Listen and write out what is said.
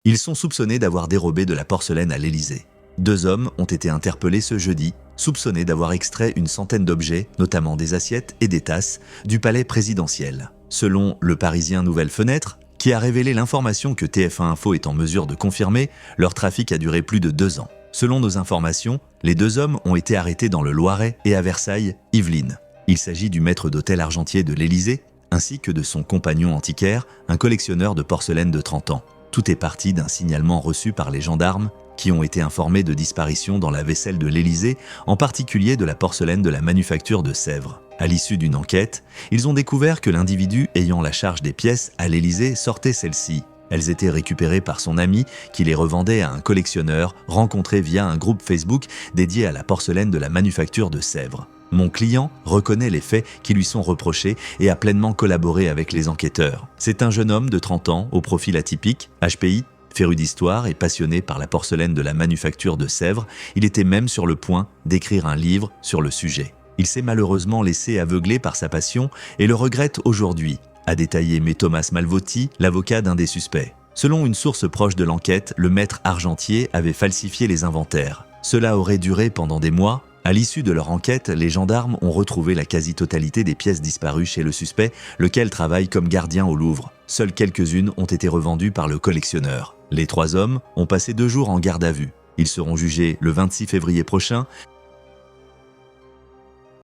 Ils sont soupçonnés d'avoir dérobé de la porcelaine à l'Élysée. 2 hommes ont été interpellés ce jeudi, soupçonnés d'avoir extrait une centaine d'objets, notamment des assiettes et des tasses, du palais présidentiel. Selon le Parisien Nouvelle Fenêtre, qui a révélé l'information que TF1 Info est en mesure de confirmer, leur trafic a duré plus de 2 ans. Selon nos informations, les 2 hommes ont été arrêtés dans le Loiret et à Versailles, Yvelines. Il s'agit du maître d'hôtel argentier de l'Élysée, ainsi que de son compagnon antiquaire, un collectionneur de porcelaine de 30 ans. Tout est parti d'un signalement reçu par les gendarmes qui ont été informés de disparitions dans la vaisselle de l'Élysée, en particulier de la porcelaine de la manufacture de Sèvres. À l'issue d'une enquête, ils ont découvert que l'individu ayant la charge des pièces à l'Élysée sortait celles-ci. Elles étaient récupérées par son ami qui les revendait à un collectionneur rencontré via un groupe Facebook dédié à la porcelaine de la manufacture de Sèvres. Mon client reconnaît les faits qui lui sont reprochés et a pleinement collaboré avec les enquêteurs. C'est un jeune homme de 30 ans au profil atypique, HPI, féru d'histoire et passionné par la porcelaine de la manufacture de Sèvres. Il était même sur le point d'écrire un livre sur le sujet. Il s'est malheureusement laissé aveugler par sa passion et le regrette aujourd'hui, a détaillé Thomas Malvotti, l'avocat d'un des suspects. Selon une source proche de l'enquête, le maître argentier avait falsifié les inventaires. Cela aurait duré pendant des mois. À l'issue de leur enquête, les gendarmes ont retrouvé la quasi-totalité des pièces disparues chez le suspect, lequel travaille comme gardien au Louvre. Seules quelques-unes ont été revendues par le collectionneur. Les 3 hommes ont passé 2 jours en garde à vue. Ils seront jugés le 26 février prochain